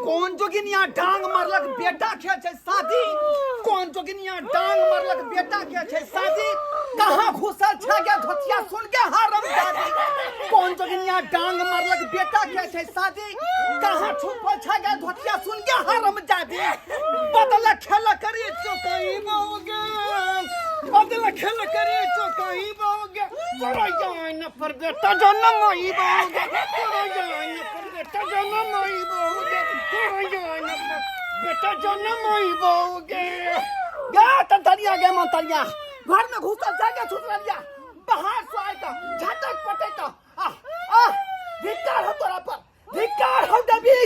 कौन जोगिनिया डांग मारलक बेटा के छै शादी कौन जोगिनिया डांग मारलक बेटा के छै शादी कहां घुसल छ गे धोतिया सुन के हरम दादी कौन जोगिनिया डांग मारलक बेटा के छै शादी कहां छुपल छ गे धोतिया सुन के हरम दादी बदल खेल करे चोकई बोगे बदल खेल करे चोकई बोगे तोरा जान पर बेटा जन्म होई बोगे तोरा जान पर बेटा जन्म होई बोगे तोरा जान पर बेटा जन्म होई बोगे गा तंतरिया गे मंतरिया घर में घुसल जाके छुटलिया बाहर से आइता झटक पटैता आ धिक्कार हो तोरा पर धिक्कार हो दबी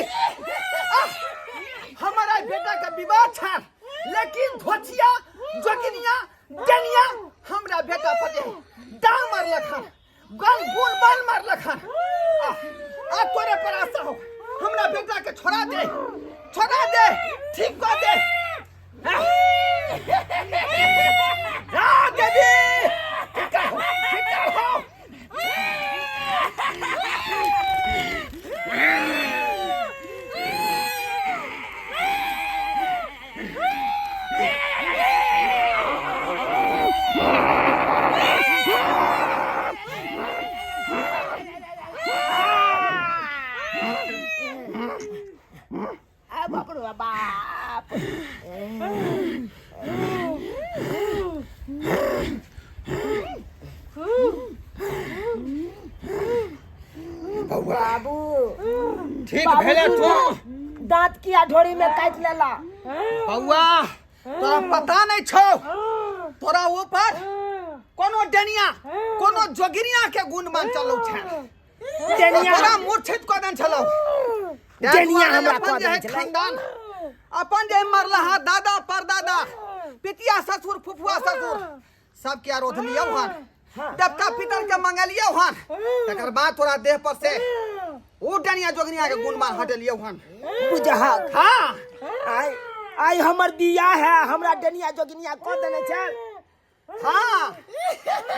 हमारा बेटा का विवाह था लेकिन धोतिया जोगिनिया डनिया हमरा बेटा पर डांग मारलक हन गल बोल बाल मारलक हन आ तोरे पर आशा हो हमरा बेटा के छोड़ा दे ठीक कर दे आ देवी ठीक हो बाप बाबू ठीक भेले तू दांत किया ढोरी में काट लेला बउआ तोरा पता नहीं छौ तोरा ऊपर कोनो डनिया कोनो जोगिनिया के गुणमान चलौ छै डनिया तोरा मूर्छित क देन छलौ डनिया हमरा कह अपन दे खानदान अपन जे मरला दादा परदादा पितिया ससुर फुफुआ ससुर सब के आरोध लियौ हन देवता पितर के मंगलियौ हन तकर बाद तोरा देह पर से ओ डनिया जोगिनिया के गुणमान हटेलियौ हन बुझा हां आई हमर बियाह है हमरा डनिया जोगिनिया कह देने छै हां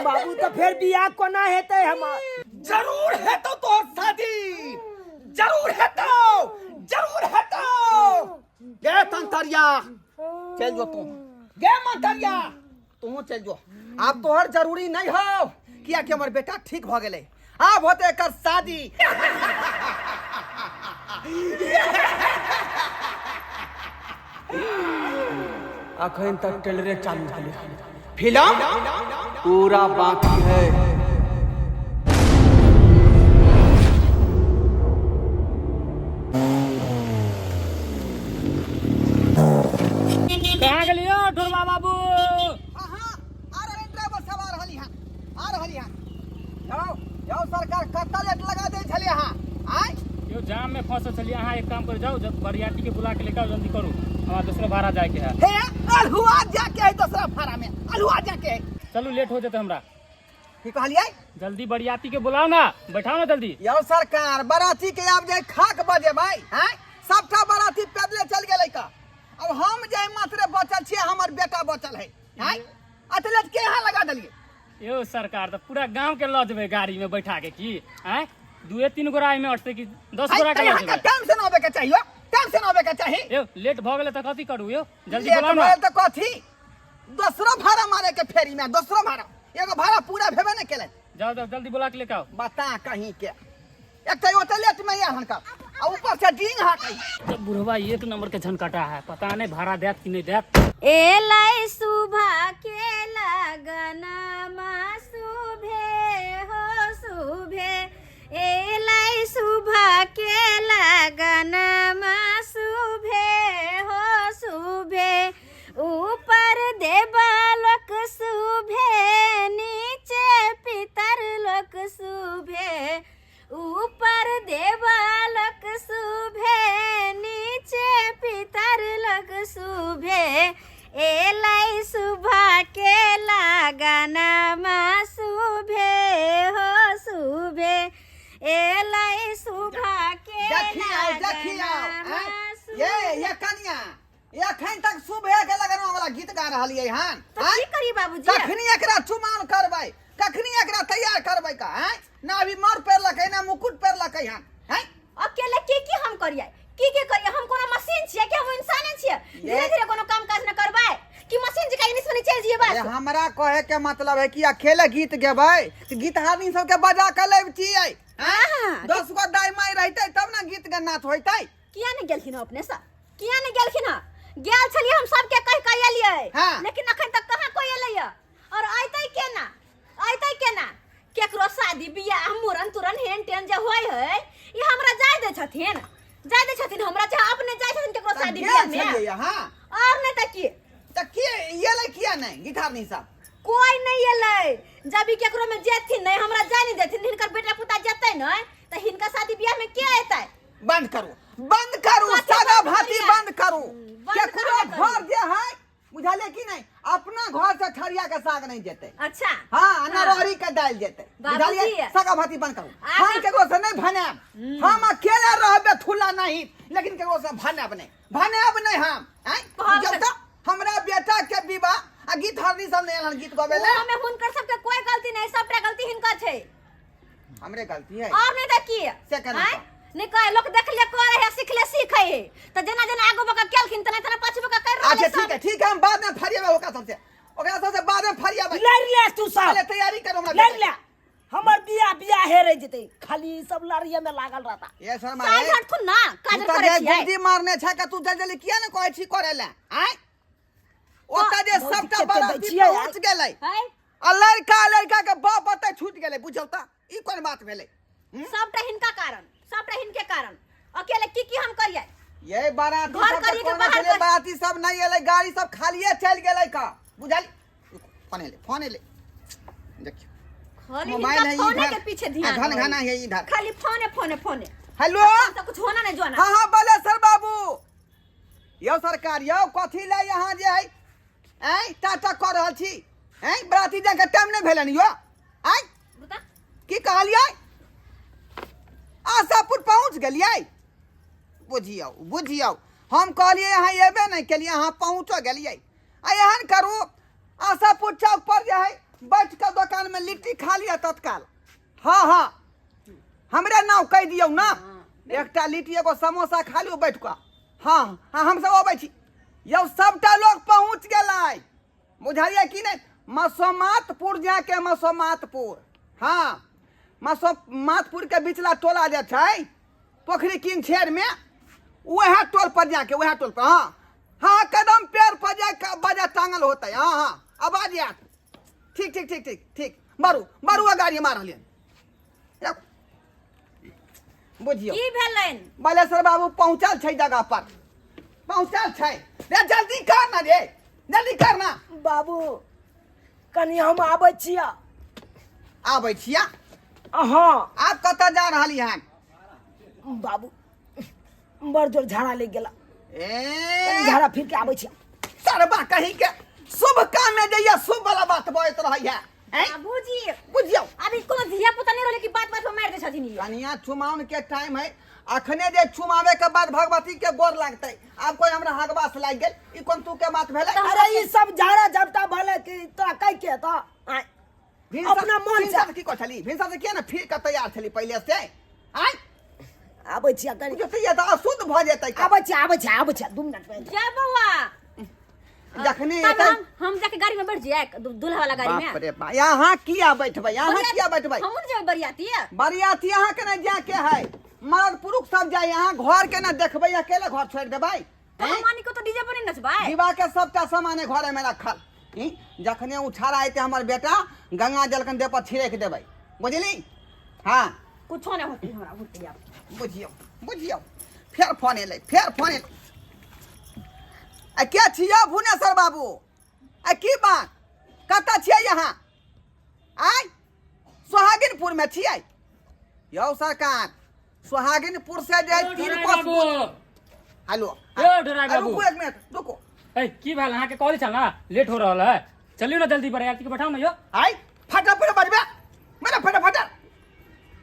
बाबू तो फिर बियाह कोना हेतै हमर जरूर हेतौ तोहर शादी जरूर हेतौ गे तंतरिया चल जो तू गे मंतरिया तू चल जो अब तोहर जरूरी नहीं हो किया कि हमर बेटा ठीक भ गेलै अब होते एकर शादी अखन तक ट्रेलरे चालू भेलै फिल्म पूरा बाकी है कहाँ गेलियो ढोलबा बाबू आ रहली हन जाओ सरकार कत्ता लेट लगा दे छलिए हां आय यो जाम में फंसल छलिए अहाँ एक काम कर जाओ जब बरियाती के बुला के लेकर जल्दी करू हमारा दूसरा भाड़ा जाए के है हे अलहुआ जाके है दूसरा भाड़ा में अलहुआ जाके चलू लेट हो जाते हमरा की कहलिए जल्दी बरियाती के बुलाओ ना बैठाओ ना जल्दी यो सरकार बराती के आब जाए खाक बजे भाई हैं सबटा बराती पैदले चल गेलै का अब हम जे मात्र बचल छियै हमर बेटा बचल है हैं अतलेट के यहाँ लगा देलिए यो सरकार तो पूरा गांव के लऽ जेबै गाड़ी में बैठा के की हैं 2-3 गोरा में अटते कि 10 गोरा के लऽ जेबै टेंशन होबे के चाहिए टेंशन होबे के चाहिए यो लेट भ गेलै त कथि करू यो जल्दी लेट बुलाओ ना भेल त कथी दूसरो भाड़ा मारे के फेरी में दूसरो भाड़ा एगो भाड़ा पूरा भेबे नहीं केले जाओ जाओ जल्दी बुला के लेके आओ बता कहीं के एक तो ओते लेट में यहाँ का और ऊपर से डींग हाकै तो बुढ़वा एक नंबर के झनकाटा है पता नहीं भाड़ा देत कि नहीं देत एलाई सुबह के लगनमा सुभे हो सुभे एलाई सुबह के लगनमा सुभे हो सुभे ऊपर देवलोक सुभे नीचे पितर लोक सुभे ऊपर देवलोक सुभे नीचे पितर लोक सुभे एलाई सुबह के लगनमा सुभे हो सुभे एलाई सुबह के लगनमा ये कनिया एखन तक सुबह के लगन वाला गीत गा रहलिए हन तो की करी बाबूजी कखनी एकरा चुमान करबै कखनी एकरा तैयार करबै का हैं ना अभी मर पेर लकै ना मुकुट पेर लकै हन हैं अकेले की हम करिए की करिए हम छियै कि हम इंसाने छियै धीरे धीरे कोनो काम काज न करबै कि मशीन जका इंग्लिश में चल जिए बस हमरा कहे के मतलब है कि अकेले गीत गेबै तो गीत हारनी सबके बजा के लेब छियै हां 10 गो दाई माई रहते तब ना गीत गन्नाथ होइतै किया नहीं गेलखिन अपने सब किया नहीं गेलखिन गेल छलिए हम सबके कह के एलिए लेकिन अखन तक कहां कोई एलैया और आइतै केना केकरो शादी बियाह मुरन तुरन हेन टेन जे होय है ई हमरा जाय दे छथिन हमरा चाहे अपने जाय छथिन केकरो शादी बियाह में हां और नहीं त की एलै किया नहीं गिटार नहीं सब कोई नहीं एलै जब ई केकरो में जेथिन नहीं हमरा जाय नहीं देथिन हिनकर बेटा पुता जेतै नहीं त हिनका शादी बियाह में के एतै बंद करू सादा भाती बंद करू केकरो घर जे है बुझाले कि नहीं अपना घर से ठरिया के साग नहीं जेते अच्छा हां नरहरी के दाल जेते बुझालिए सागा भाती बंद करू हम केकरो से नहीं भनेब हम अकेले रहबे थुला नहीं लेकिन केकरो से भनेब नहीं हम जब तक हमरा बेटा के विवाह आ गीत हरनी सब नहीं एलन गीत गवेले हमें हुनकर सबके कोई गलती नहीं सबटा गलती हिनका छै हमरे गलती है और नहीं त की से केना नहीं कहे लोग देखले करे है सिखले सीखे है त जना आगो बका केलखिन तना पाछू बका कर रहले अच्छा ठीक है हम बाद में फरियाबे ओकरा सबसे बाद में फरियाबे लड़ ले तू सब पहले तैयारी कर हमरा लड़ ले हमर बियाह हेरे जते खाली सब लड़िए में लागल रहता ये शर्मा साइड हट खुन ना काज करे छी गुंडी मारने छै का तू जल्दी किया न कहै छी करे ले आय ओता जे सबटा बराती पहुंच गेलै है आ लड़का के बाप बते छूट गेलै बुझौ त ई कोन बात भेलै सबटा हिनके कारण अकेले की हम करिए ये बाराती घर सब करी के कोन बाहर चले बाराती सब नहीं एलै गाड़ी सब खालिए चल गेलै का बुझाली फोन ले देखियो खाली मोबाइल है फोन इधर के पीछे ध्यान घन है इधर खाली फोन हेलो तो कुछ होना नहीं जोना हां बोले सर बाबू यो सरकार यो कथी ले यहां जे है टाटा कर रहल छी बराती जाके टाइम नहीं भेलन यो बता की कहलियै आशापुर पहुंच गेलियै बुझियौ हम कहलियै यहाँ एबे नहीं केलियै यहाँ पहुंचो गेलियै आ एहन करू आशापुर चौक पर जे है बैठ के दुकान में लिट्टी खा लिया तत्काल हाँ हमरे नाम कह दियौ ना एकटा लिट्टी एगो समोसा खा लियो बैठ के हाँ हम सब अबै छी यौ सबटा लोग पहुंच गेलै बुझलियै कि नहीं मसोमातपुर जाके मसोमातपुर हाँ मसोमातपुर के बिचला टोला जे छै पोखरी किंग छेड़ में वह टोल पर जाके वह टोल पर हाँ कदम पैर पर जाके बजा टांगल होता है हाँ आवाज आत ठीक बारू गाड़ी मार लियन बुझियो की भेलन बालेश्वर बाबू पहुंचल छै जगह पर पहुंचल छै रे जल्दी कर ना बाबू कनी हम आबै छिया हां आप कत जा रहली हन बाबू बड़ जोर झाड़ा ले गेला ए झाड़ा फिर के आबै छिया सरबा कहीं के शुभ काम में जइया शुभ वाला बात बोलत रहै है बाबूजी बुझियो अभी कोनो धिया पुता नहीं रहले कि बात पर मार दे छथिन ये कनिया चुमावन के टाइम है अखने जे चुमावे के बाद भगवती के गोर लागतै आब कोई हमरा हगवास लाग गेल ई कोन तू के बात भेलै अरे ई सब झाड़ा झपटा भले कि तोरा कह के त अपना मन से की कहली भिनसा से किया ना फिर के तैयार छली पहले से आय आबै छिया कनी जो तैयार त अशुद्ध भ जेतै आबै छिया 2 मिनट में जा बउआ जखने हम जाके गाड़ी में बैठ जाए दूल्हा वाला गाड़ी में बाप रे बा यहां किया बैठबै हम जे बरियाती है बरियाती यहां के ना जाके है मर्द पुरुष सब जाए यहां घर के ना देखबै अकेले घर छोड़ देबै तो हमनी को तो डीजे पर नहीं नचबै विवाह के सबटा सामान घरे में रखल जखने उछाड़ा आते हमर बेटा गंगा जल के देह पर छिड़क देबै बुझली हां कुछो नहीं होती हमरा होती आप बुझियो फेर फोन एलै आ क्या छियो भुवनेश्वर बाबू आ की बात कत छियै यहाँ आय सोहागिनपुर में छियै यौ सरकार सोहागिनपुर से जे 3 कोस हेलो रुको एक मिनट रुको की भेल अहाँ के कॉल छल ना लेट हो रहल है चलियो ना जल्दी पर यार के बैठाओ ना यो आय फटाफट बढ़बे मेरा फटाफट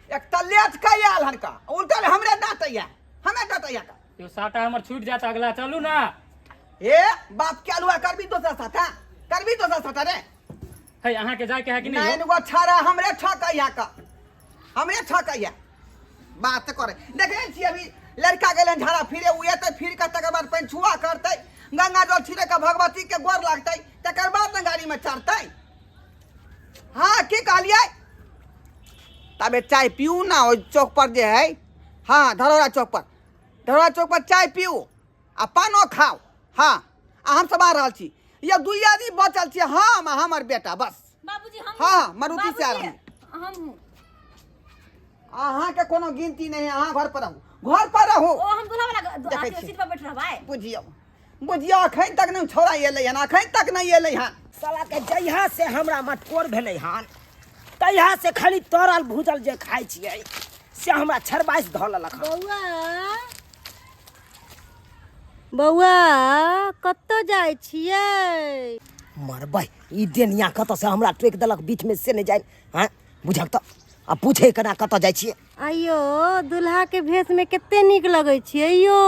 एक तलेट का आयल हनका उल्टा हमरे डांटैया हमें डांटैया का यो साटा हमर छूट जात अगला चलू ना ए बाप के अलुआ करबी दोसर साथा रे है अहाँ के जाय के है कि नहीं नहीं गो छाड़ा हमरे ठकैया बात करे देखे छी अभी लड़का गेलन झाड़ा फिरे उए तो फिर के तकर बाद पैन गंगा जल छिड़े के भगवती के गोर लगते तकर बाद न गाड़ी में चढ़ते। हाँ की कहलिए तबे चाय पीऊ ना ओ चौक पर जे है। हाँ धरोरा चौक पर चाय पीऊ आ पानो खाओ। हाँ हम सब आ रहल छी ये दुई आदमी बचल छी हम हमर बेटा बस। बाबूजी हम हाँ मारुति से आ रहल हम अहाँ के कोनो गिनती नहीं है। अहाँ घर पर रहू ओ हम दूल्हा वाला देखै छी। सीट पर बैठ रहबै। बुझियो अखन तक नहीं छोड़ा एलै हन अखन तक नहीं एलै हन। साला के जहिया से हमरा मटकोर भेलै हन तहिया से खाली तरल भूजल जे खाइ छियै से हमरा छरबाइस धऽ लेलक हन। बौआ कतऽ जाइ छियै? मरबै ई देनिया कतऽ से हमरा टोकि देलक बीच में से नहीं जाए। हाँ बुझक तो आ पूछे केना कतऽ जाइ छियै। आइयो दुल्हा के भेष में कते नीक लगै छियै यो।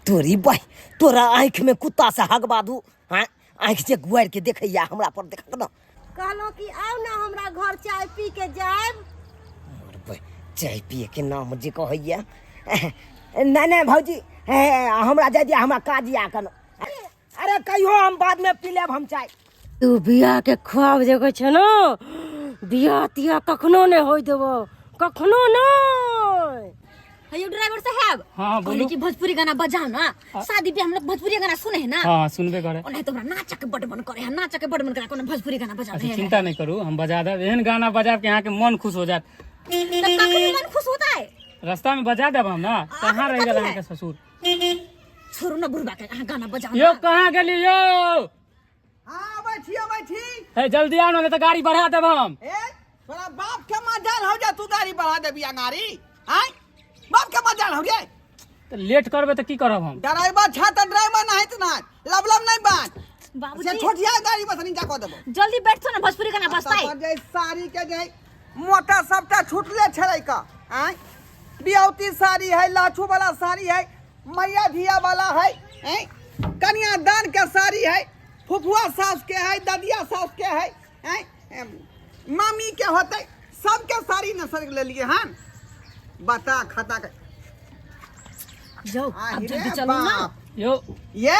तोरी बह तोरा आँख में कुत्ता से हगबा दू। हाँ आँख से गुआर के देखैया हमरा पर देखक न। कहलो कि आओ ना हमरा घर चाय पी के जाएब। मरबै चाय पिए के नाम जे कहैया नहीं भौजी हमरा जाय दिया हमरा काज या कन। अरे कहियो हम बाद में पी लेब हम चाय। तू बियाह के ख्वाब जगह छ न बियाह तिया कखनो नहीं होई देबो कखनो नहीं। हेलो ड्राइवर साहब। हाँ बोलो कि भोजपुरी गाना बजाओ ना। शादी पे हम लोग भोजपुरी गाना सुने हैं ना। हाँ सुनबे करे। नहीं तो हमरा नाच के बड़ मन करे है नाच के बड़ मन करे कोनो भोजपुरी गाना बजा अच्छा दे। चिंता नहीं करू हम बजा देब एहन गाना बजाब के यहाँ के मन खुश हो जात। कखनी मन खुश होता है। रास्ता में बजा देब हम ना। कहाँ रह गए अहाँ के ससुर? छोड़ो ना बुढ़बा के गाना बजाओ। यो कहाँ गेली यो? हाँ बैठी है जल्दी आओ ना नहीं तो गाड़ी बढ़ा देब हम। तोरा बाप के मजाल हो जा तू गाड़ी बढ़ा देबी गाड़ी। हाँ बाप के मजाल हो जाए तो लेट करबे तो की करब हम? ड्राइवर छा तो ड्राइवर नहीं तो ना लब नहीं बात बाबूजी छोटिया गाड़ी बस नहीं जा देबो। जल्दी बैठो ना भोजपुरी गाना बजताई। जे साड़ी के जे मोटा सबटा छूटले छलै का। हैं बियौती साड़ी है लाछू वाला साड़ी है मैया धिया वाला है कन्या दान के साड़ी है फुफुआ सास के है ददिया सास के है मामी के होते सबके साड़ी न सर ले लिए हन। बता खाता के जाओ अब जल्दी चलो ना। यो ये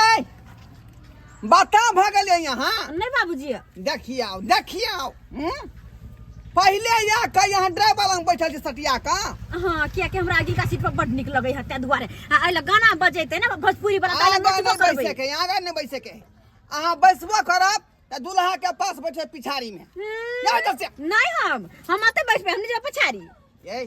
बता भगले यहाँ। नहीं बाबूजी देखिए पहले या का यहाँ ड्राइवर लंग बैठल सटिया का। हाँ क्या कि हमरा आगे का सीट पर बड़ निक लगे है ते दुआरे आइला गाना बजेते ना भोजपुरी वाला आगा ताले न बैसे के आगा न बैसे के अहाँ बैसबो करब त दूल्हा के पास बैठे पिछाड़ी में। नहीं हम आते बैठबे हमने जब पछाड़ी। ये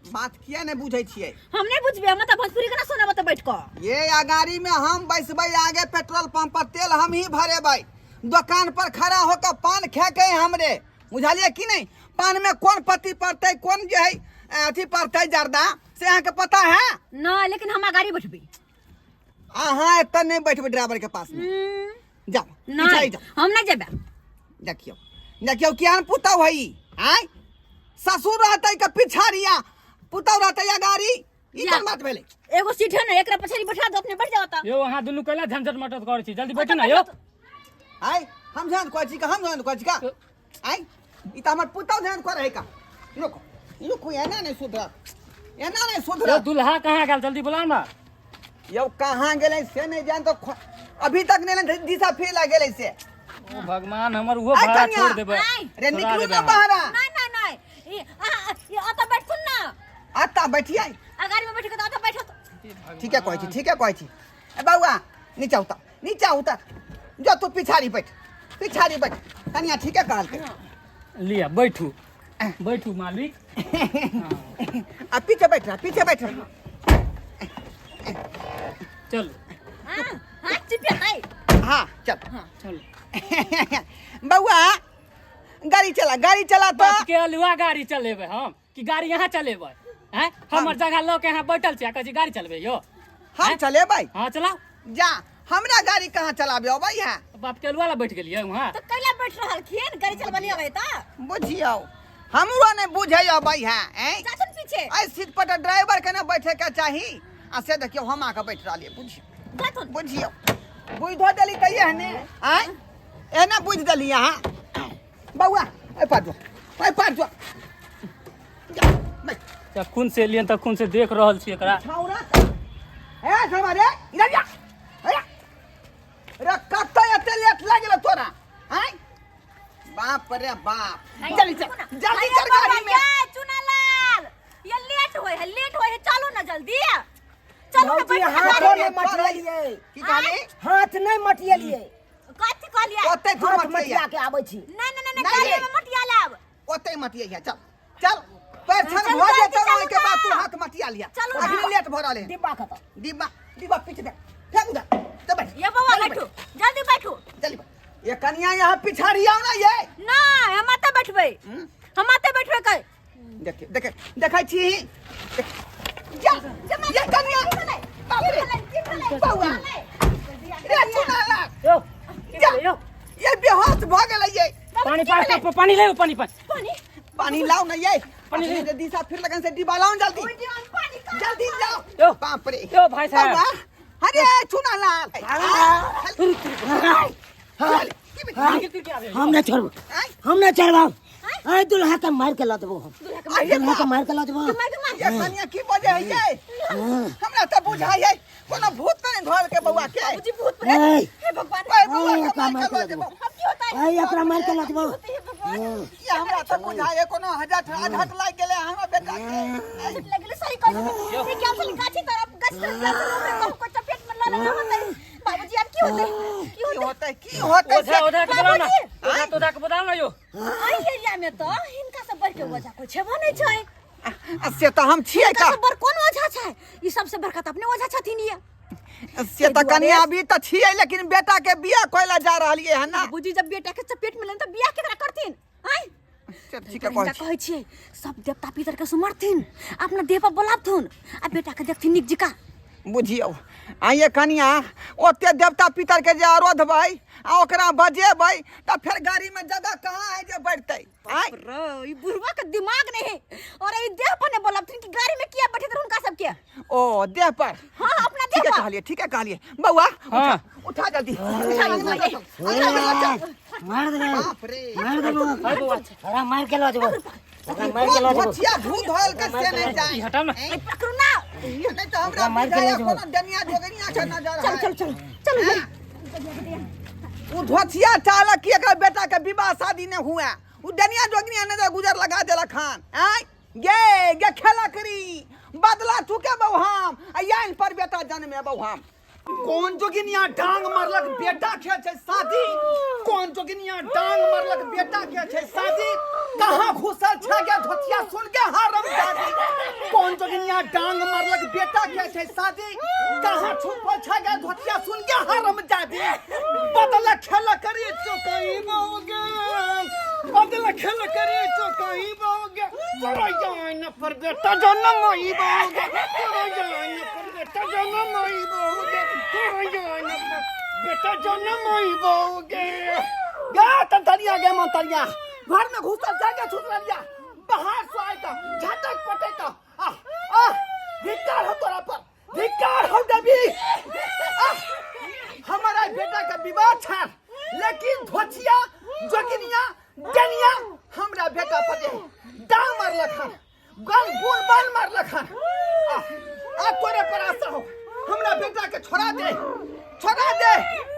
बात किया नहीं बुझे छिए। हम नहीं बुझबे हम त भोजपुरी गाना सुनब त बैठ को। ये गाड़ी में हम बैसबै आगे पेट्रोल पंप पर तेल हम ही भरेबै दुकान पर खड़ा होकर पान खेके हमरे बुझलिए कि नहीं। पान में कौन पत्ती पड़ते कौन जो है अथी पड़ते जर्दा से अहाँ के पता है ना। लेकिन हम गाड़ी बैठबे अहाँ एत नहीं बैठबै ड्राइवर के पास में जाओ नहीं हम नहीं जेबे। देखियो कियान पुतौ है हैं ससुर रहते के पिछाड़िया पुतौ रहते या गाड़ी ई कोन बात भेले। एगो सीट है ना एकरा पछाड़ी बैठा दो अपने बैठ जाओ त। यो वहाँ दुनू कैला झंझट मटत करे छी जल्दी बैठो ना यो। आई हम ध्यान कोइ छी का हम ध्यान कोइ छी का आई ई त हमर पुतौ ध्यान करे है का। रुको एना नहीं सुधर यो दुल्हा कहाँ गेल जल्दी बुलाओ ना। यो कहाँ गेले से नहीं जान तो अभी तक नहीं दिशा फिर गेले से। ओ भगवान हमर वो भाड़ा छोड़ देबे। अरे निकलू ना बाहर। नहीं ये आता बैठ सुन ना। आता बैठिए गाड़ी में बैठ के आता बैठो तो। ठीक है कहै छी ए बउआ नीचा उतर जो तू पिछाड़ी बैठ कनिया ठीक है कहल के लिया बैठू मालिक। अब पीछे बैठ चल हां चिपे नहीं। हाँ चल चल बउआ गाड़ी चला तो बच के अलुआ गाड़ी चलेबे हम कि गाड़ी यहाँ चलेबे हैं। हमर जगह ल के यहाँ बैठल छी कहै छी गाड़ी चलबे यो। हम चले भाई हाँ चलाओ जा हमरा गाड़ी कहाँ चलाबे अबै है। बाप के अलुआ ला बैठ गेलिए वहाँ तो कैला बैठ रहल खिन गाड़ी चलबली अबे त। बुझियो हमरो ने बुझै अबै है जासन पीछे आई सीट पर ड्राइवर के ना बैठे के चाही आ से देखियो हम आके बैठ रहलिए जासन बुझियो बुझ धो देली कहिए हने आई एना बुझ देली यहाँ बउआ ए पार जो खून से लिए तक खून से देख रहल छी एकरा। छौरा ए हमारे इधर जा बाप रे बाप जल्दी चल जल्दी चल गाड़ी में चुनालाल ये लेट होए है चलो ना जल्दी चलो ना भौजी बैठ हाथ नहीं मटियलिए की कहले हाथ नहीं मटियलिए कथि कहलिए ओते तू हाथ मत मटिया के आबै छी नहीं गाड़ी में मटिया लाब ओते मटिया है चल चल पैसा हो जाए तो के बाद तू हाथ मटिया लिया चलो अभी लेट भरल है डिब्बा खत्म डिब्बा पीछे दे फेंक उधर तो बैठ ये बाबा बैठो जल्दी बैठो जल्दी बैठ ये कन्या यहाँ पिछाड़ी आओ ना ये ना हम आते बैठबे कई देखे देखे देखै छी जा ये कन्या बाप रे बउआ रे चुनाला यो जा ये बेहोश भ गेलै ये पानी ले पानी पानी लाओ ना ये पानी ले। दिशा फिर लगन से डिब्बा लाओ जल्दी जल्दी लाओ यो। बाप रे यो भाई साहब। बउआ, अरे चुनाला हम नहीं छोड़बो हम नहीं छोड़बो ए दुल्हा के मार के ला देबो दुल्हा के मार के ला देबो ये कन्या की वजह है ये हमरा त बुझाई है कोनो भूत नहीं धोल के बउआ के बाबूजी भूत ए हे भगवान बउआ ए, के मार के देबो। देबो अब की होता है ए एकरा मार के ला देबो ये हमरा त बुझाई है कोनो हजट लाग गेले हमरा बेटा के लगले सही कह ये क्या चल गाछी तरफ गछ तरफ को चपेट में ला लगा होता है बाबूजी अब की होता है की होता ओझा ओझा के बोलाओ ना बाबूजी। ओझा के बोलाओ ना यो आई एरिया में तो हिनका सब बढ़ के वजह को छेबो नहीं छै से त हम छियै हिनका का सब बड़ कोन वजह छै ई सबसे बड़का त अपने वजह छथिन ये से त कन्या अभी त छियै लेकिन बेटा के बियाह कोइला जा रहलिए है ना बाबूजी जब बेटा के चपेट में लेन त बियाह केकरा करथिन आई ठीक है हिनका कहै छियै सब देवता पितर के सुमरथिन अपना देह पर बोलावथुन आ बेटा के देखथिन निक जिका बुझियौ आ ये कन्या ओते देवता पितर के जे आरोधबै आ ओकरा बजेबै त फिर गाड़ी में जगह कहाँ है जे बैठतै आय रो ई बुढ़वा के दिमाग नहीं है और ई देह पर ने बोलावथिन कि गाड़ी में किया बैठे उनका सब के ओ देह पर हां अपना देह पर ठीक है कहलिए बउआ हाँ। उठा जल्दी मार दे बाप रे मार देबो हाय बउआ एकरा मार के ला देबो एकरा मार के ला देबो भचिया भूत होल के से नहीं जाए हटाओ ना ए पकड़ू ना नहीं तो हमरा मार के ले बुझाया जाओ। कोनो दुनिया जोगनिया के नजर है चल उ धोतिया चालक की एकरा बेटा के विवाह शादी ने हुआ उ दुनिया जोगनिया नजर गुजर लगा देला खान आय गे खेला करी बदला चुके बहु हम याइन पर बेटा जन्मे बहु हम कौन जोगिनिया डांग मारलक बेटा के छै शादी कौन जोगिनिया डांग मारलक बेटा के छै शादी कहां घुसल छ गे धोतिया सुन के हरम दादी कौन जोगिनिया डांग मारलक बेटा के छै शादी कहां छुपल छ गे धोतिया सुन के हरम दादी बदला खेल करी चुकई बोगे बदला खेल करी चुकई बोगे तोरा जान पर बेटा जन्म होई बोगे तोरा जान पर बेटा जन्म होई बोगे बेटा जन्म होई बोगे गा तंतरिया गे मंतरिया घर में घुसल जाके छुटलिया बाहर से आएगा झटक पटेगा धिक्कार हो तोरा पर धिक्कार हो देवी हमारा बेटा का विवाह था लेकिन धोतिया जोगिनिया डनिया हमरा बेटा पर डांग मारलक हन गल बोल बाल मारलक हन आ तोरे पर आशा हो हमरा बेटा के छोड़ा दे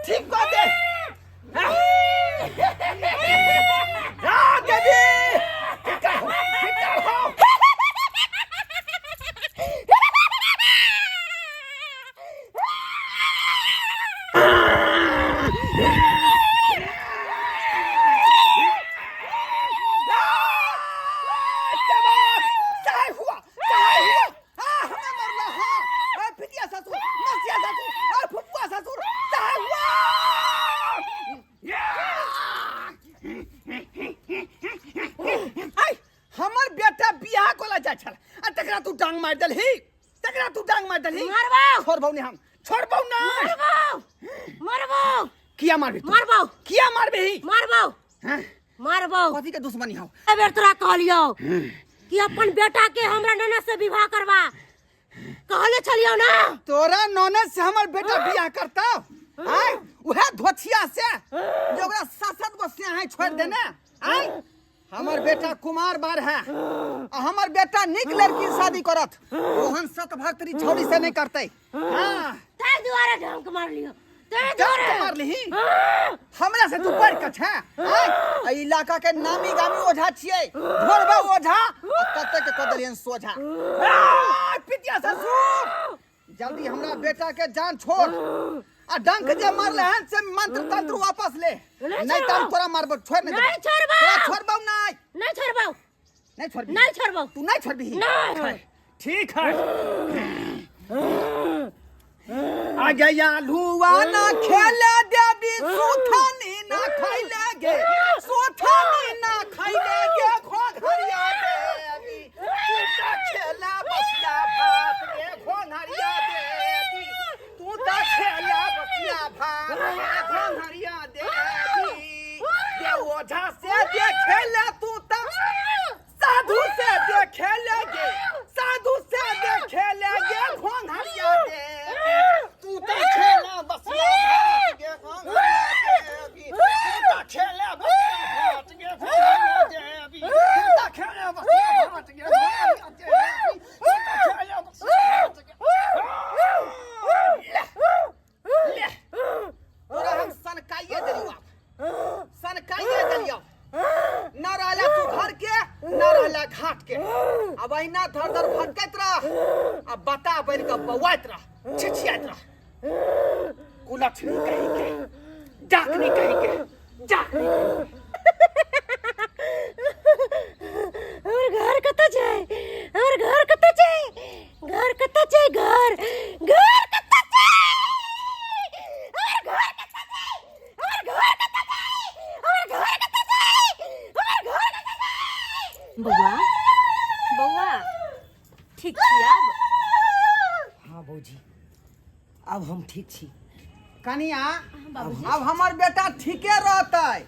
ठीक कर दे देवी ठीक हो हमर बेटा बियाह कोला जा छल आ तकरा तू डांग मार दलही मारबो छोड़बौ ने हम छोड़बौ ना मारबो किया मारबे तू? मारबो किया मारबे ही मारबो हैं? मारबो कथी के दुश्मनी हो बेर तोरा कहलियो कि अपन बेटा के हमरा ननद से विवाह करवा कहले छलियो ना तोरा ननद से हमर बेटा बियाह करता हैं उहे धोतिया से जो ओकरा सासत गो से है छोड़ देने हैं हमर बेटा कुमार बार है आ हमर बेटा निक लड़की से शादी करत ओहन सत भक्तरी छौरी से नहीं करते हां तार दुआरे ढंग मार लियो डंक मार ली हमरा से तू बढ़ के छे ए इलाका के नामी गामी ओझा छिए ढोरबा ओझा कते के कदलियन सोझा पितिया ससुर जल्दी हमरा बेटा के जान छोड़ आ डंक जे मारले हन से मंत्र तंत्र वापस ले नहीं त तोरा मारब छोड़ नहीं छोड़बौ नहीं छोड़बौ नहीं छोड़बौ तू नहीं छोड़बी ठीक है आ गया लुआ ना खेले देवी सुथनी ना खैले गे सुथनी ना खैले गे घोघरिया देवी तू त खेला बसिया भात गे घोघरिया देवी तू त खेला बसिया भात गे घोघरिया देवी ये ओझा से देखेले तू त साधु से देखेले गे साधु से देखेले गे घोघरिया देवी तू त खेला बसिया भात गे घोघरिया देवी तू त खेला बसिया भात गे घोघरिया देवी तू त खेला बसिया भात गे घोघरिया देवी तू त खेला बसिया भात गे ले तोरा हम सनकाइए देलियो सनकाइए देलियो न रहला तू घर के न रहला घाट के अब अहिना धर धर भटकैत रह अब बता बन के बौआइत रह छिछियाइत रह कुलछनी कहि के डाकनी कहि के डाकनी और घर कत छै और घर कत छै घर कत छै घर घर कत छै और घर कत छै और घर कत छै और घर कत छै और घर कत छै बौआ बौआ ठीक छी अब हाँ बौजी अब हम ठीक छी कनिया अब हमर बेटा ठीके रहतै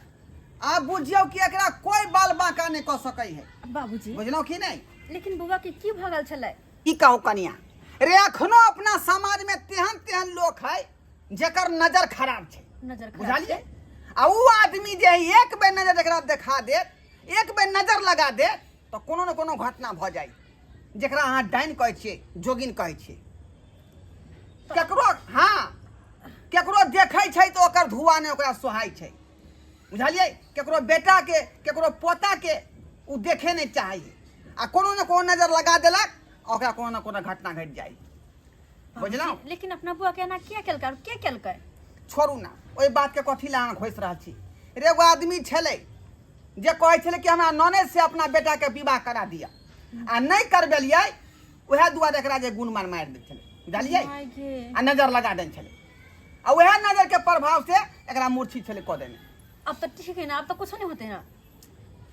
आप बुझियो कि एकरा कोई बाल बांका नहीं क सकै है बाबूजी बुझलौ कि नहीं लेकिन बौआ के की भगल छलै की कहूं कनिया रे अखनो अपना समाज में तेहन तेहन लोग है जेकर नजर खराब छै नजर खराब बुझलिए आ ऊ आदमी जे एक बेर नजर एकरा देखा दे एक बेर नजर लगा दे तो कोनो न कोनो घटना भ जाई जेकरा अहाँ डाइन कहै छियै जोगिन कहै छियै केकरो हाँ केकरो देखै छै तो ओकर धुआ ने ओकरा सोहाय छै बुझलिए केकरो बेटा के केकरो पोता के ऊ देखे नहीं चाहिए आ कोनो न कोनो नजर लगा देलक ओकरा कोनो न कोनो घटना घट जाई बुझलौ लेकिन अपना बुआ के एना किया केलकै और के केलकै छोड़ू ना ओई बात के कथी ला अहाँ घोष रहल छी रे एगो आदमी छलै जे कहै छलै कि हमरा ननद से अपना बेटा के विवाह करा दिया आ नहीं करबेलियै उहे दुआरे एकरा जे गुणमान मारि दै छलै बुझलियै आ नजर लगा दै छलै आ उहे नजर के प्रभाव से एकरा मूर्छित छलै कऽ देने अब तो ठीक है ना अब तो कुछ नहीं होते ना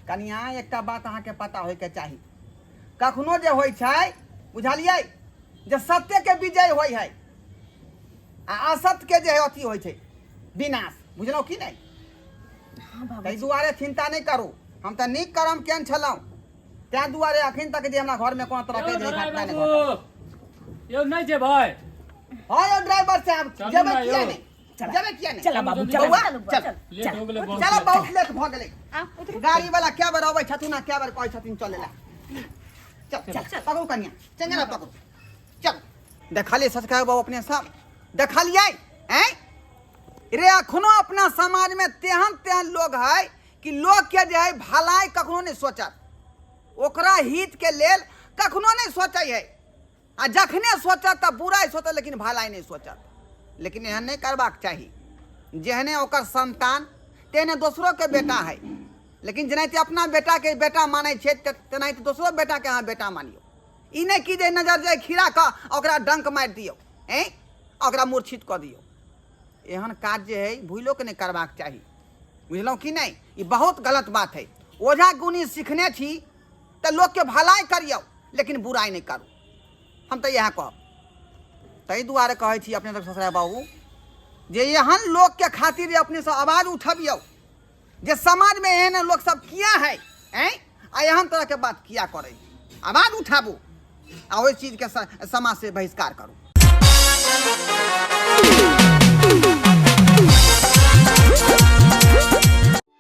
कनिया एकटा बात अहाँ के पता होय के चाही कखनो जे होय छै बुझलियै जे सत्य के विजय होय है आ असत्य के जे अथी होय छै विनाश बुझलौ कि नहीं ताहि दुआरे चिंता नहीं करू हम तो नीक कर्म केन छलौ तै दुआरे अखन तक जे हमरा घर में कोनो तरह के जे घटना नहीं घटल यो नहीं जे भाई हां यो ड्राइवर साहब चलू जेबे ना किया यौ। नहीं जेबे किया नहीं चला बाबू चला बौआ चल लेट हो गेलै बहुत चलो बहुत लेट भ गेलै आ उतरू गाड़ी वाला क्या बेर अबै छथुन आ क्या बेर कहै छथिन चले ला चल चल पकड़ू कनिया चंगरा पकड़ू चल देखलिए ससका बाबू अपने सब देखलिए हैं रे अखनो अपना समाज में तेहन तेहन लोग है कि लोग के जे है भलाई कखनो नहीं सोचत ओकरा हित के लेल कखनो नहीं सोचै है आ जखने सोचत त बुराई सोचत लेकिन भलाई नहीं सोचत लेकिन एहन नहीं करबाक चाही जेहने ओकर संतान तेहने दोसरो के बेटा है लेकिन जेनाहिते अपना बेटा के बेटा मानै छै तेनाहिते दोसरो बेटा के अहाँ बेटा मानियो ई नहीं कि जे नजर जाए खीरा का ओकरा डंक मारि दियौ हैं ओकरा मूर्छित कऽ दियौ एहन काज जे है भूलो के नहीं करबाक चाही बुझलौ कि नहीं ई बहुत गलत बात है ओझा गुनी सीखने छी तो लोग के भलाई करियौ लेकिन बुराई नहीं करू हम तो यहाँ कहब ताहि दुआरे कहै छी अपने सब ससुरा बाबू जे एहन लोग के खातिर अपने से आवाज उठबियौ जे समाज में एहन लोग सब किया है हैं आ एहन तरह के बात किया करे आवाज उठाबू आ ओहि चीज के समाज से बहिष्कार करू